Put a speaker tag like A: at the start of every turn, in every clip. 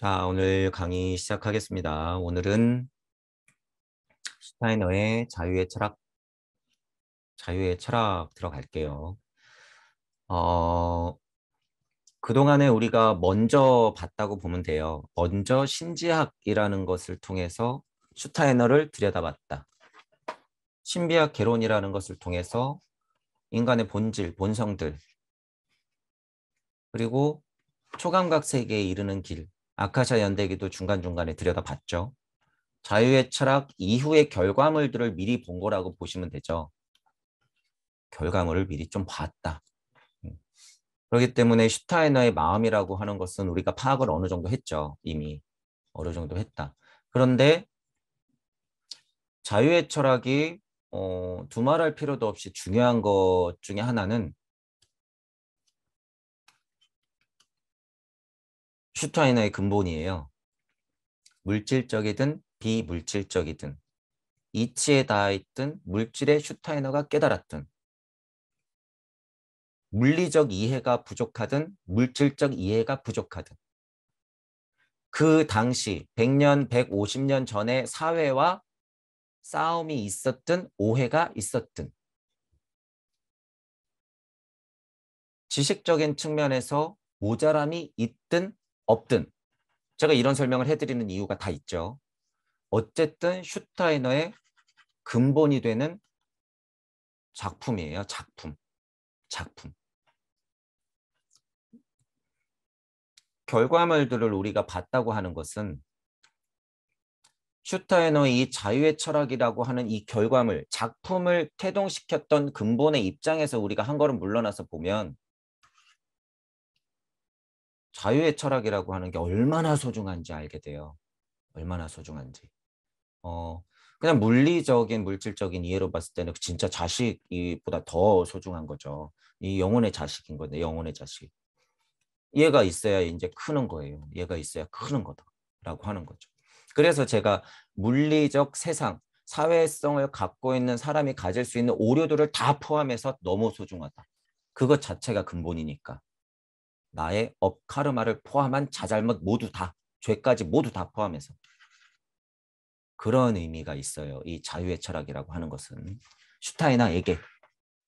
A: 자, 오늘 강의 시작하겠습니다. 오늘은 슈타이너의 자유의 철학 들어갈게요. 어, 그동안에 우리가 먼저 봤다고 보면 돼요. 먼저 신지학이라는 것을 통해서 슈타이너를 들여다봤다. 신비학 개론이라는 것을 통해서 인간의 본질, 본성들, 그리고 초감각 세계에 이르는 길, 아카샤 연대기도 중간중간에 들여다봤죠. 자유의 철학 이후의 결과물들을 미리 본 거라고 보시면 되죠. 결과물을 미리 좀 봤다. 그렇기 때문에 슈타이너의 마음이라고 하는 것은 우리가 파악을 어느 정도 했죠. 이미 어느 정도 했다. 그런데 자유의 철학이 두말할 필요도 없이 중요한 것 중에 하나는 슈타이너의 근본이에요. 물질적이든 비물질적이든 이치에 닿아있든 물질의 슈타이너가 깨달았든 물리적 이해가 부족하든 물질적 이해가 부족하든 그 당시 100년, 150년 전의 사회와 싸움이 있었든 오해가 있었든 지식적인 측면에서 모자람이 있든 없든 제가 이런 설명을 해드리는 이유가 다 있죠. 어쨌든 슈타이너의 근본이 되는 작품이에요. 작품. 결과물들을 우리가 봤다고 하는 것은 슈타이너의 이 자유의 철학이라고 하는 이 결과물, 작품을 태동시켰던 근본의 입장에서 우리가 한 걸음 물러나서 보면 자유의 철학이라고 하는 게 얼마나 소중한지 알게 돼요. 얼마나 소중한지. 그냥 물리적인, 물질적인 이해로 봤을 때는 진짜 자식보다 더 소중한 거죠. 이 영혼의 자식인 건데, 영혼의 자식. 얘가 있어야 이제 크는 거예요. 얘가 있어야 크는 거다라고 하는 거죠. 그래서 제가 물리적 세상, 사회성을 갖고 있는 사람이 가질 수 있는 오류들을 다 포함해서 너무 소중하다. 그것 자체가 근본이니까. 나의 업카르마를 포함한 자잘못 모두 다, 죄까지 모두 다 포함해서. 그런 의미가 있어요. 이 자유의 철학이라고 하는 것은. 슈타이너에게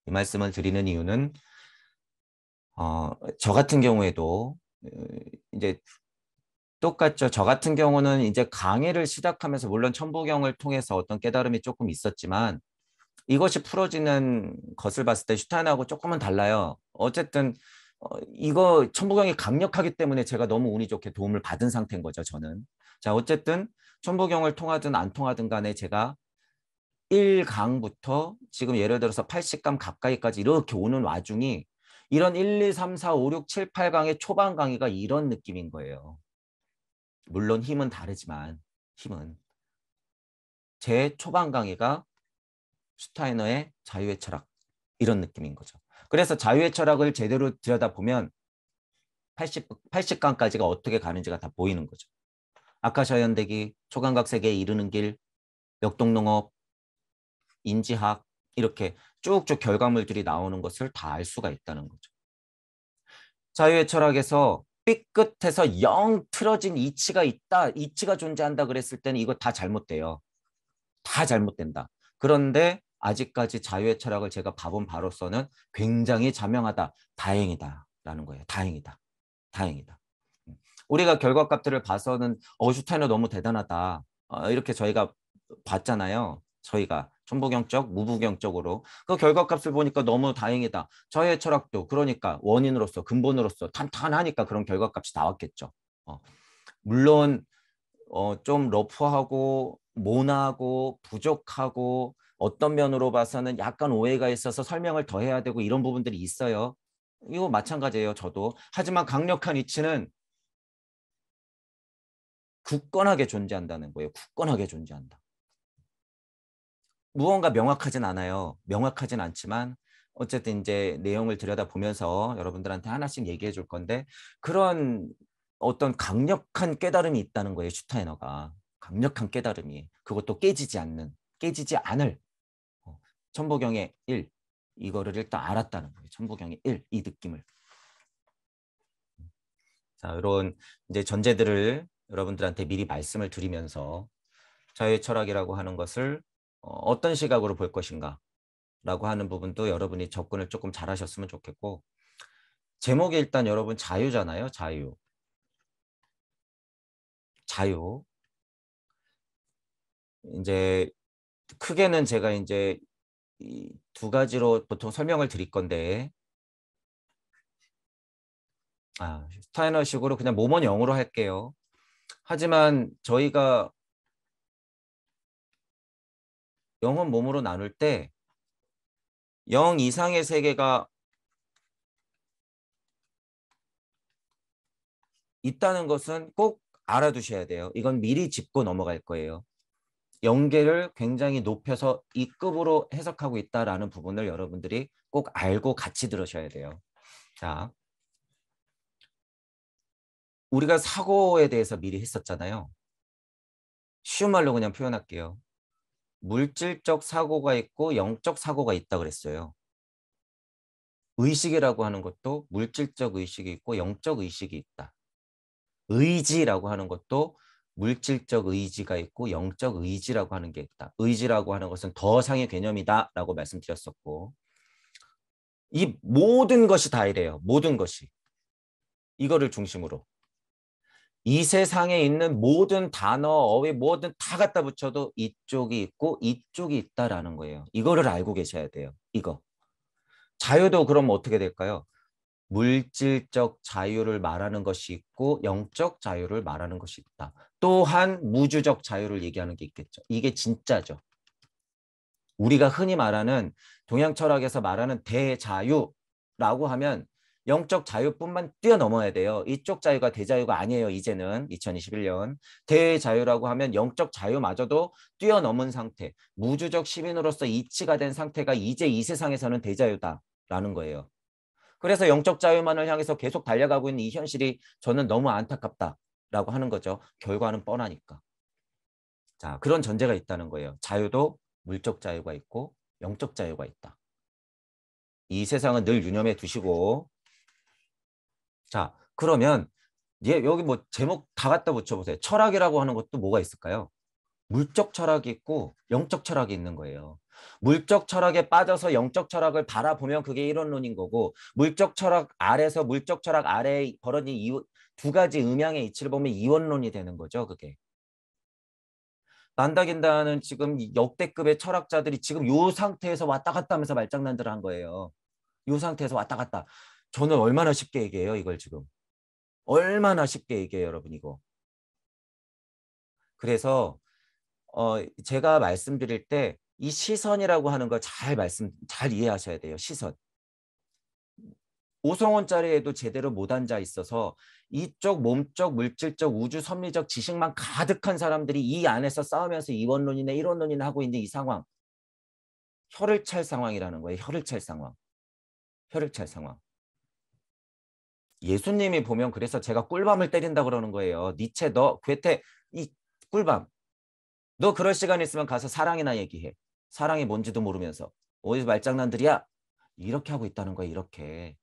A: 이 말씀을 드리는 이유는 저 같은 경우에도 이제 똑같죠. 저 같은 경우는 이제 강의를 시작하면서 물론 천부경을 통해서 어떤 깨달음이 조금 있었지만 이것이 풀어지는 것을 봤을 때 슈타인하고 조금은 달라요. 어쨌든 이거 천부경이 강력하기 때문에 제가 너무 운이 좋게 도움을 받은 상태인 거죠. 저는. 자, 어쨌든 천부경을 통하든 안 통하든 간에 제가 1강부터 지금 예를 들어서 80강 가까이까지 이렇게 오는 와중이 이런 1, 2, 3, 4, 5, 6, 7, 8강의 초반 강의가 이런 느낌인 거예요. 물론 힘은 다르지만 힘은 제 초반 강의가 슈타이너의 자유의 철학 이런 느낌인 거죠. 그래서 자유의 철학을 제대로 들여다보면 80강까지가 어떻게 가는지가 다 보이는 거죠. 아카샤 연대기, 초감각 세계에 이르는 길, 역동농업, 인지학 이렇게 쭉쭉 결과물들이 나오는 것을 다 알 수가 있다는 거죠. 자유의 철학에서 삐끗해서 영 틀어진 이치가 있다, 이치가 존재한다 그랬을 때는 이거 다 잘못돼요. 다 잘못된다. 그런데 아직까지 자유의 철학을 제가 봐본 바로서는 굉장히 자명하다. 다행이다. 라는 거예요. 다행이다. 다행이다. 우리가 결과값들을 봐서는 슈타이너 너무 대단하다. 이렇게 저희가 봤잖아요. 저희가 천부경적, 무부경적으로. 그 결과값을 보니까 너무 다행이다. 자유의 철학도 그러니까 원인으로서, 근본으로서 탄탄하니까 그런 결과값이 나왔겠죠. 물론 좀 러프하고 모나하고 부족하고 어떤 면으로 봐서는 약간 오해가 있어서 설명을 더 해야 되고 이런 부분들이 있어요. 이거 마찬가지예요. 저도. 하지만 강력한 이치는 굳건하게 존재한다는 거예요. 굳건하게 존재한다. 무언가 명확하진 않아요. 명확하진 않지만 어쨌든 이제 내용을 들여다보면서 여러분들한테 하나씩 얘기해 줄 건데 그런 어떤 강력한 깨달음이 있다는 거예요. 슈타이너가. 강력한 깨달음이. 그것도 깨지지 않을 천부경의 1. 이거를 일단 알았다는 거예요. 천부경의 1. 이 느낌을. 자, 이런 이제 전제들을 여러분들한테 미리 말씀을 드리면서 자유의 철학이라고 하는 것을 어떤 시각으로 볼 것인가 라고 하는 부분도 여러분이 접근을 조금 잘하셨으면 좋겠고, 제목이 일단 여러분 자유잖아요. 자유. 자유. 이제 크게는 제가 이제 이 두 가지로 보통 설명을 드릴 건데, 스타이너식으로 그냥 몸은 영으로 할게요. 하지만 저희가 영은 몸으로 나눌 때 영 이상의 세계가 있다는 것은 꼭 알아두셔야 돼요. 이건 미리 짚고 넘어갈 거예요. 영계를 굉장히 높여서 이 급으로 해석하고 있다라는 부분을 여러분들이 꼭 알고 같이 들으셔야 돼요. 자, 우리가 사고에 대해서 미리 했었잖아요. 쉬운 말로 그냥 표현할게요. 물질적 사고가 있고 영적 사고가 있다 그랬어요. 의식이라고 하는 것도 물질적 의식이 있고 영적 의식이 있다. 의지라고 하는 것도 물질적 의지가 있고 영적 의지라고 하는 게 있다. 의지라고 하는 것은 더 상의 개념이다라고 말씀드렸었고, 이 모든 것이 다 이래요. 모든 것이. 이거를 중심으로. 이 세상에 있는 모든 단어, 어휘, 뭐든 다 갖다 붙여도 이쪽이 있고 이쪽이 있다라는 거예요. 이거를 알고 계셔야 돼요. 이거. 자유도 그럼 어떻게 될까요? 물질적 자유를 말하는 것이 있고 영적 자유를 말하는 것이 있다. 또한 무주적 자유를 얘기하는 게 있겠죠. 이게 진짜죠. 우리가 흔히 말하는 동양 철학에서 말하는 대자유라고 하면 영적 자유뿐만 뛰어넘어야 돼요. 이쪽 자유가 대자유가 아니에요. 이제는 2021년. 대자유라고 하면 영적 자유마저도 뛰어넘은 상태. 무주적 시민으로서 이치가 된 상태가 이제 이 세상에서는 대자유다라는 거예요. 그래서 영적 자유만을 향해서 계속 달려가고 있는 이 현실이 저는 너무 안타깝다라고 하는 거죠. 결과는 뻔하니까. 자, 그런 전제가 있다는 거예요. 자유도 물적 자유가 있고 영적 자유가 있다. 이 세상은 늘 유념해 두시고, 자, 그러면 여기 뭐 제목 다 갖다 붙여보세요. 철학이라고 하는 것도 뭐가 있을까요? 물적 철학이 있고 영적 철학이 있는 거예요. 물적 철학에 빠져서 영적 철학을 바라보면 그게 이론론인 거고, 물적 철학 아래서 물적 철학 아래에 벌어진 두 가지 음양의 이치를 보면 이원론이 되는 거죠. 그게. 난다긴다는 지금 역대급의 철학자들이 지금 요 상태에서 왔다 갔다 하면서 말장난들을 한 거예요. 요 상태에서 왔다 갔다. 저는 얼마나 쉽게 얘기해요, 이걸 지금. 얼마나 쉽게 얘기해요, 여러분, 이거. 그래서 제가 말씀드릴 때 이 시선이라고 하는 걸 잘 이해하셔야 돼요. 시선. 5성원짜리에도 제대로 못 앉아 있어서 이쪽 몸적, 물질적, 우주, 섭리적 지식만 가득한 사람들이 이 안에서 싸우면서 이원론이나 이론론이나 하고 있는 이 상황. 혀를 찰 상황이라는 거예요. 혀를 찰 상황. 혀를 찰 상황. 예수님이 보면 그래서 제가 꿀밤을 때린다 그러는 거예요. 니체 너 괴테 이 꿀밤. 너 그럴 시간 있으면 가서 사랑이나 얘기해. 사랑이 뭔지도 모르면서. 어디서 말장난들이야? 이렇게 하고 있다는 거예요. 이렇게.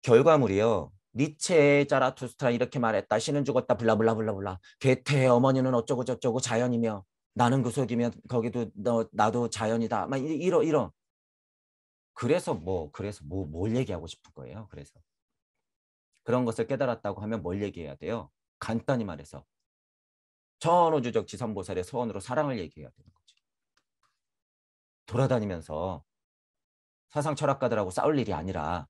A: 결과물이요. 니체 자라투스트라 이렇게 말했다. 신은 죽었다. 블라블라블라블라. 괴테의 어머니는 어쩌고 저쩌고 자연이며 나는 그 속이면 거기도 나도 자연이다. 막 이런. 그래서 뭘 얘기하고 싶은 거예요. 그래서 그런 것을 깨달았다고 하면 뭘 얘기해야 돼요? 간단히 말해서 전우주적 지선보살의 서원으로 사랑을 얘기해야 되는 거죠. 돌아다니면서 사상 철학가들하고 싸울 일이 아니라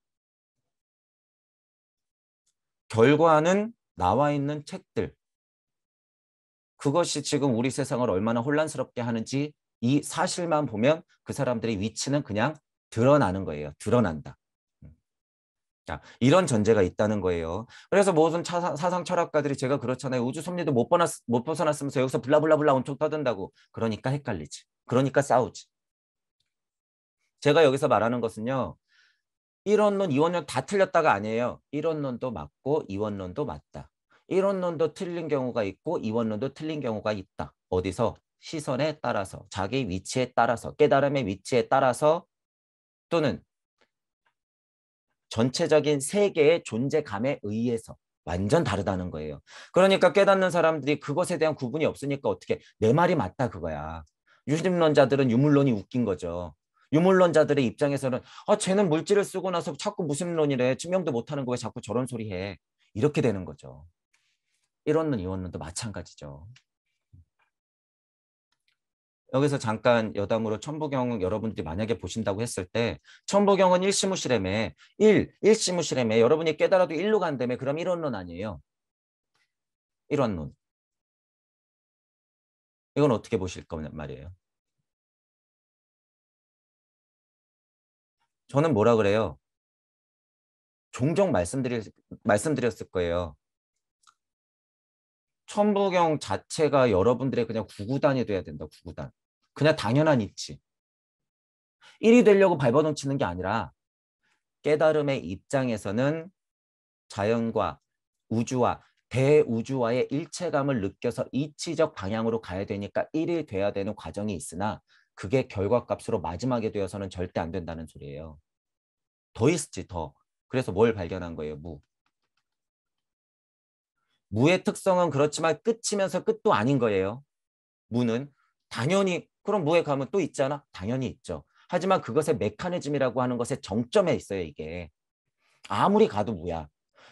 A: 결과는 나와 있는 책들, 그것이 지금 우리 세상을 얼마나 혼란스럽게 하는지 이 사실만 보면 그 사람들의 위치는 그냥 드러나는 거예요. 드러난다. 자, 이런 전제가 있다는 거예요. 그래서 모든 사상 철학가들이 제가 그렇잖아요. 우주 섭리도 못 벗어났으면서 여기서 블라블라블라 엄청 떠든다고. 그러니까 헷갈리지. 그러니까 싸우지. 제가 여기서 말하는 것은요. 1원론, 2원론 다 틀렸다가 아니에요. 1원론도 맞고 2원론도 맞다. 1원론도 틀린 경우가 있고 2원론도 틀린 경우가 있다. 어디서? 시선에 따라서, 자기 위치에 따라서, 깨달음의 위치에 따라서, 또는 전체적인 세계의 존재감에 의해서 완전 다르다는 거예요. 그러니까 깨닫는 사람들이 그것에 대한 구분이 없으니까 어떻게 내 말이 맞다 그거야. 유심론자들은 유물론이 웃긴 거죠. 유물론자들의 입장에서는 쟤는 물질을 쓰고 나서 자꾸 무심론이래. 증명도 못하는 거에 자꾸 저런 소리 해. 이렇게 되는 거죠. 일원론, 이원론도 마찬가지죠. 여기서 잠깐 여담으로 천부경 여러분들이 만약에 보신다고 했을 때 천부경은 일시무실em에 일시무실em에 여러분이 깨달아도 일로 간다며 그럼 일원론 아니에요. 일원론. 이건 어떻게 보실 거냐 말이에요. 저는 뭐라 그래요? 종종 말씀드렸을 거예요. 천부경 자체가 여러분들의 그냥 구구단이 돼야 된다. 구구단. 그냥 당연한 이치. 1이 되려고 발버둥 치는 게 아니라 깨달음의 입장에서는 자연과 우주와 대우주와의 일체감을 느껴서 이치적 방향으로 가야 되니까 1이 돼야 되는 과정이 있으나 그게 결과값으로 마지막에 되어서는 절대 안 된다는 소리예요. 더 있지 더. 그래서 뭘 발견한 거예요? 무. 무의 특성은 그렇지만 끝이면서 끝도 아닌 거예요. 무는 당연히 그럼 무에 가면 또 있잖아. 당연히 있죠. 하지만 그것의 메커니즘이라고 하는 것의 정점에 있어요. 이게. 아무리 가도 무야.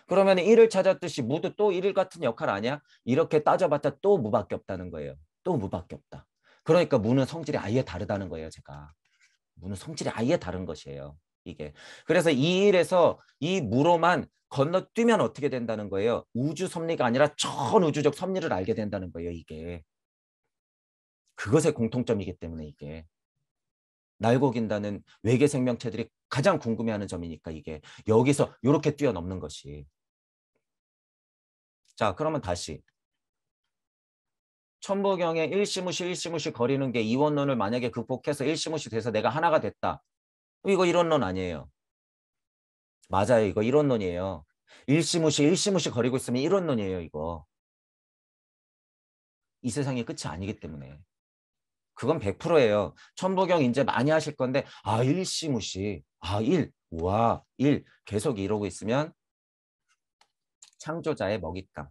A: 그러면 1을 찾았듯이 무도 또 1일 같은 역할 아니야? 이렇게 따져봤자 또 무밖에 없다는 거예요. 또 무밖에 없다. 그러니까 무는 성질이 아예 다르다는 거예요. 제가. 무는 성질이 아예 다른 것이에요. 이게. 그래서 이 일에서 이 무로만 건너뛰면 어떻게 된다는 거예요? 우주 섭리가 아니라 전우주적 섭리를 알게 된다는 거예요. 이게. 그것의 공통점이기 때문에 이게. 날고긴다는 외계 생명체들이 가장 궁금해하는 점이니까 이게. 여기서 이렇게 뛰어넘는 것이. 자, 그러면 다시. 천부경에 일시무시 거리는 게 이원론을 만약에 극복해서 일시무시 돼서 내가 하나가 됐다. 이거 이론론 아니에요. 맞아요. 이거 이론론이에요. 일시무시 거리고 있으면 이론론이에요. 이거. 이 세상의 끝이 아니기 때문에. 그건 100%예요. 천부경 이제 많이 하실 건데 일시무시. 우와, 계속 이러고 있으면 창조자의 먹잇감.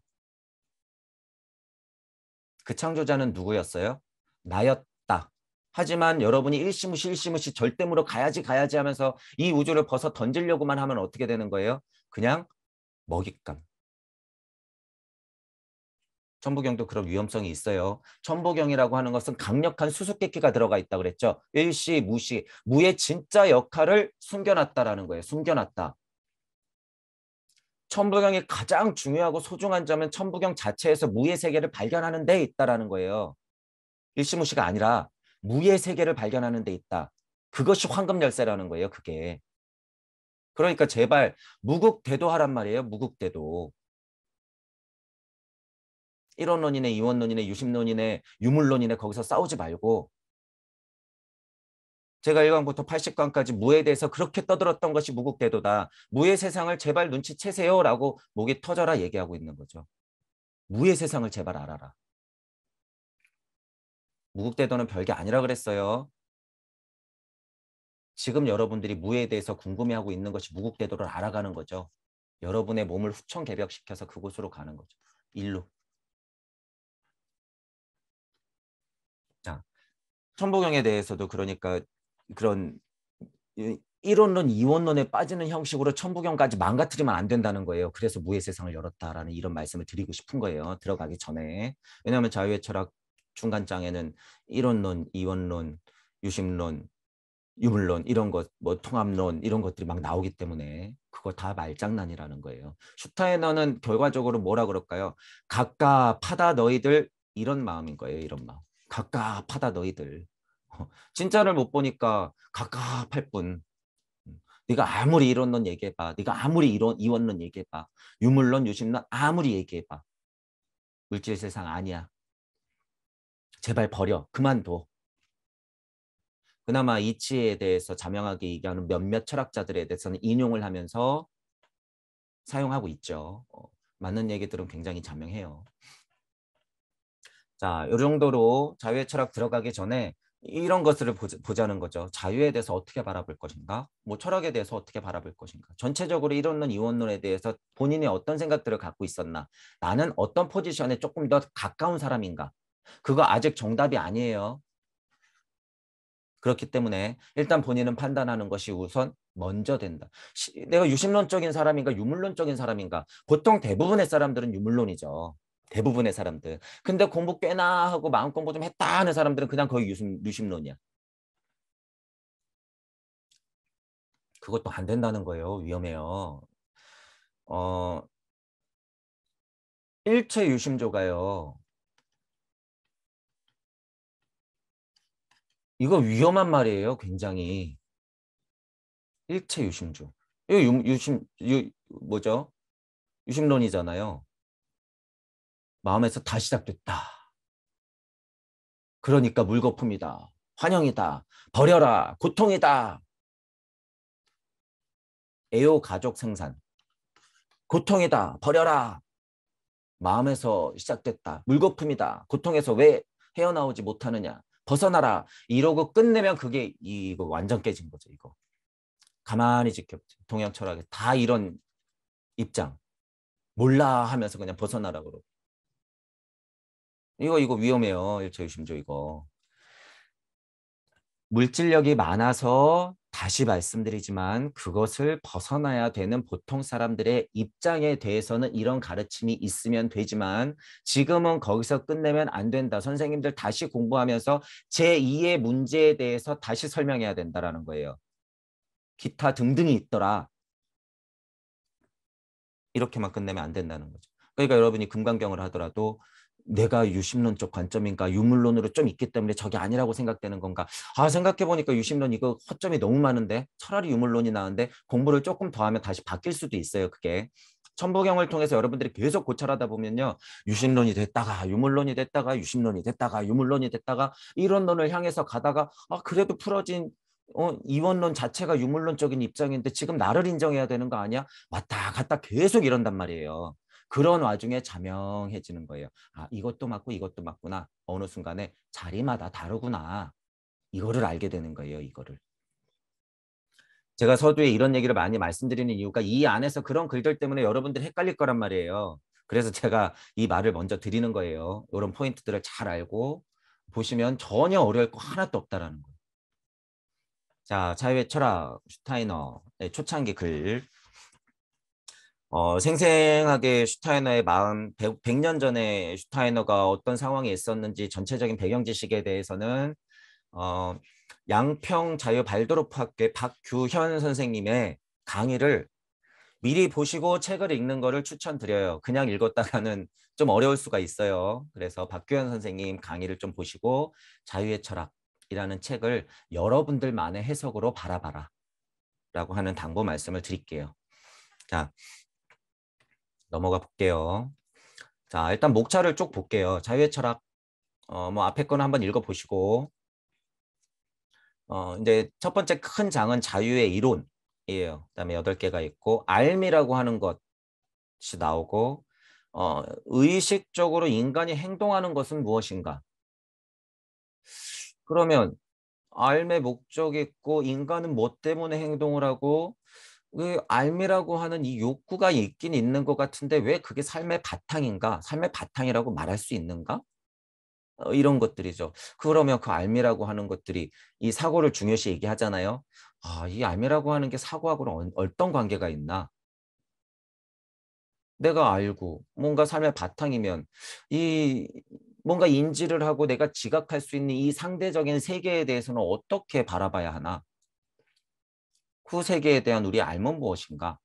A: 그 창조자는 누구였어요? 나였다. 하지만 여러분이 일시무시 절대무로 가야지 하면서 이 우주를 벗어 던지려고만 하면 어떻게 되는 거예요? 그냥 먹잇감. 천부경도 그런 위험성이 있어요. 천부경이라고 하는 것은 강력한 수수께끼가 들어가 있다 그랬죠. 일시, 무시. 무의 진짜 역할을 숨겨놨다라는 거예요. 숨겨놨다. 천부경이 가장 중요하고 소중한 점은 천부경 자체에서 무의 세계를 발견하는 데 있다라는 거예요. 일시무시가 아니라 무의 세계를 발견하는 데 있다. 그것이 황금 열쇠라는 거예요. 그게. 그러니까 제발 무국대도 하란 말이에요. 무국대도. 일원론이네 이원론이네 유심론이네 유물론이네 거기서 싸우지 말고 제가 1강부터 80강까지 무에 대해서 그렇게 떠들었던 것이 무국대도다. 무의 세상을 제발 눈치채세요 라고 목이 터져라 얘기하고 있는 거죠. 무의 세상을 제발 알아라. 무국대도는 별게 아니라 그랬어요. 지금 여러분들이 무에 대해서 궁금해하고 있는 것이 무국대도를 알아가는 거죠. 여러분의 몸을 후천개벽시켜서 그곳으로 가는 거죠. 일로. 자, 천부경에 대해서도 그러니까 그런 1원론, 2원론에 빠지는 형식으로 천부경까지 망가뜨리면 안 된다는 거예요. 그래서 무의 세상을 열었다라는 이런 말씀을 드리고 싶은 거예요. 들어가기 전에. 왜냐하면 자유의 철학 중간장에는 1원론, 2원론, 유심론, 유물론 이런 것, 뭐 통합론 이런 것들이 막 나오기 때문에 그거 다 말장난이라는 거예요. 슈타이너는 결과적으로 뭐라 그럴까요? 갑갑하다 너희들 이런 마음인 거예요. 이런 마음. 갑갑하다 너희들. 진짜를 못 보니까 갑갑할 뿐. 네가 아무리 이론론 얘기해봐. 네가 아무리 이원론 얘기해봐. 유물론, 유심론 아무리 얘기해봐. 물질 세상 아니야. 제발 버려. 그만둬. 그나마 이치에 대해서 자명하게 얘기하는 몇몇 철학자들에 대해서는 인용을 하면서 사용하고 있죠. 맞는 얘기들은 굉장히 자명해요. 자, 이 정도로 자유의 철학 들어가기 전에 이런 것을 보자는 거죠. 자유에 대해서 어떻게 바라볼 것인가? 뭐 철학에 대해서 어떻게 바라볼 것인가? 전체적으로 이론론, 이원론에 대해서 본인이 어떤 생각들을 갖고 있었나? 나는 어떤 포지션에 조금 더 가까운 사람인가? 그거 아직 정답이 아니에요. 그렇기 때문에 일단 본인은 판단하는 것이 우선 먼저 된다. 내가 유심론적인 사람인가 유물론적인 사람인가? 보통 대부분의 사람들은 유물론이죠. 대부분의 사람들. 근데 공부 꽤나 하고 마음 공부 좀 했다 하는 사람들은 그냥 거의 유심론이야. 그것도 안 된다는 거예요. 위험해요. 일체 유심조가요. 이거 위험한 말이에요. 굉장히. 일체 유심조. 이거 뭐죠? 유심론이잖아요. 마음에서 다 시작됐다. 그러니까 물거품이다. 환영이다. 버려라. 고통이다. 애호 가족 생산. 고통이다. 버려라. 마음에서 시작됐다. 물거품이다. 고통에서 왜 헤어나오지 못하느냐. 벗어나라. 이러고 끝내면 그게 이거 완전 깨진 거죠. 이거. 가만히 지켜보세요. 동양 철학에 다 이런 입장. 몰라 하면서 그냥 벗어나라 그러고. 이거 위험해요. 일체유심조 이거. 물질력이 많아서 다시 말씀드리지만 그것을 벗어나야 되는 보통 사람들의 입장에 대해서는 이런 가르침이 있으면 되지만 지금은 거기서 끝내면 안 된다. 선생님들 다시 공부하면서 제2의 문제에 대해서 다시 설명해야 된다라는 거예요. 기타 등등이 있더라. 이렇게만 끝내면 안 된다는 거죠. 그러니까 여러분이 금강경을 하더라도 내가 유심론적 관점인가 유물론으로 좀 있기 때문에 저게 아니라고 생각되는 건가. 아 생각해보니까 유심론 이거 허점이 너무 많은데 차라리 유물론이 나은데 공부를 조금 더 하면 다시 바뀔 수도 있어요. 그게. 천부경을 통해서 여러분들이 계속 고찰하다 보면요. 유심론이 됐다가 유물론이 됐다가 유심론이 됐다가 유물론이 됐다가 이론론을 향해서 가다가 아 그래도 풀어진 이원론 자체가 유물론적인 입장인데 지금 나를 인정해야 되는 거 아니야? 왔다 갔다 계속 이런단 말이에요. 그런 와중에 자명해지는 거예요. 아, 이것도 맞고 이것도 맞구나. 어느 순간에 자리마다 다르구나. 이거를 알게 되는 거예요. 이거를. 제가 서두에 이런 얘기를 많이 말씀드리는 이유가 이 안에서 그런 글들 때문에 여러분들이 헷갈릴 거란 말이에요. 그래서 제가 이 말을 먼저 드리는 거예요. 이런 포인트들을 잘 알고 보시면 전혀 어려울 거 하나도 없다라는 거예요. 자, 자유의 철학, 슈타이너의 초창기 글. 생생하게 슈타이너의 마음, 100년 전에 슈타이너가 어떤 상황에 있었는지 전체적인 배경 지식에 대해서는 양평 자유 발도르프 학교의 박규현 선생님의 강의를 미리 보시고 책을 읽는 거를 추천드려요. 그냥 읽었다가는 좀 어려울 수가 있어요. 그래서 박규현 선생님 강의를 좀 보시고 자유의 철학이라는 책을 여러분들만의 해석으로 바라봐라 라고 하는 당부 말씀을 드릴게요. 자, 넘어가 볼게요. 자, 일단 목차를 쭉 볼게요. 자유의 철학, 뭐 앞에 거는 한번 읽어보시고, 이제 첫 번째 큰 장은 자유의 이론이에요. 그다음에 8개가 있고, 알미라고 하는 것이 나오고, 의식적으로 인간이 행동하는 것은 무엇인가? 그러면 알의 목적이 있고, 인간은 뭐 때문에 행동을 하고, 그 알미라고 하는 이 욕구가 있긴 있는 것 같은데 왜 그게 삶의 바탕인가? 삶의 바탕이라고 말할 수 있는가? 이런 것들이죠. 그러면 그 알미라고 하는 것들이 이 사고를 중요시 얘기하잖아요. 아, 이 알미라고 하는 게 사고하고는 어떤 관계가 있나? 내가 알고 뭔가 삶의 바탕이면 이 뭔가 인지를 하고 내가 지각할 수 있는 이 상대적인 세계에 대해서는 어떻게 바라봐야 하나? 그 세계에 대한 우리 알면 무엇인가?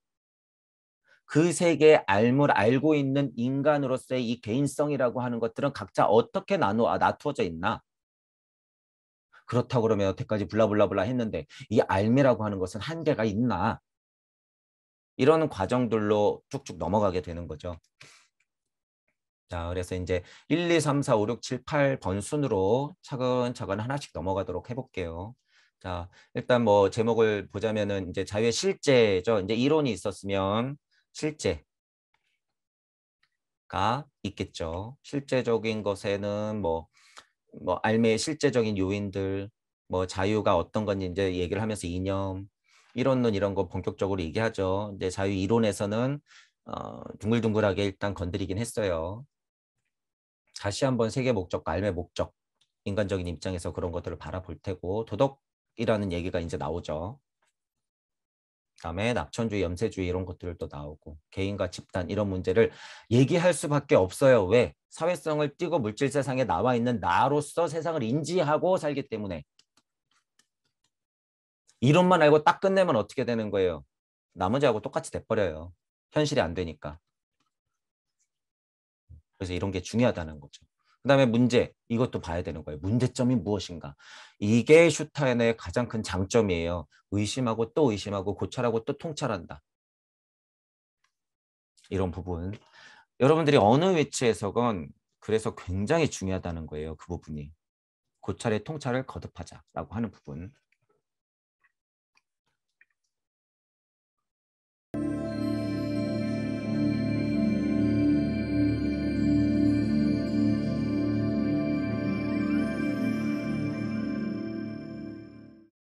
A: 그 세계의 알물 알고 있는 인간으로서의 이 개인성이라고 하는 것들은 각자 어떻게 나누어져 있나? 그렇다고 그러면 여태까지 블라블라블라 했는데 이 알미라고 하는 것은 한계가 있나? 이런 과정들로 쭉쭉 넘어가게 되는 거죠. 자, 그래서 이제 1, 2, 3, 4, 5, 6, 7, 8번 순으로 차근차근 하나씩 넘어가도록 해볼게요. 자, 일단 뭐 제목을 보자면은 이제 자유의 실제죠. 이제 이론이 있었으면 실제가 있겠죠. 실제적인 것에는 뭐 뭐 알매의 실제적인 요인들, 뭐 자유가 어떤 건지 이제 얘기를 하면서 이념, 이론론 이런 거 본격적으로 얘기하죠. 이제 자유 이론에서는 둥글둥글하게 일단 건드리긴 했어요. 다시 한번 세계 목적과 알매 목적, 인간적인 입장에서 그런 것들을 바라볼 테고 도덕이라는 얘기가 이제 나오죠. 그다음에 낙천주의, 염세주의 이런 것들도 나오고 개인과 집단 이런 문제를 얘기할 수밖에 없어요. 왜? 사회성을 띠고 물질 세상에 나와 있는 나로서 세상을 인지하고 살기 때문에. 이론만 알고 딱 끝내면 어떻게 되는 거예요? 나머지하고 똑같이 돼버려요. 현실이 안 되니까. 그래서 이런 게 중요하다는 거죠. 그 다음에 문제, 이것도 봐야 되는 거예요. 문제점이 무엇인가. 이게 슈타인의 가장 큰 장점이에요. 의심하고 또 의심하고 고찰하고 또 통찰한다. 이런 부분. 여러분들이 어느 위치에서건 그래서 굉장히 중요하다는 거예요. 그 부분이. 고찰의 통찰을 거듭하자라고 하는 부분.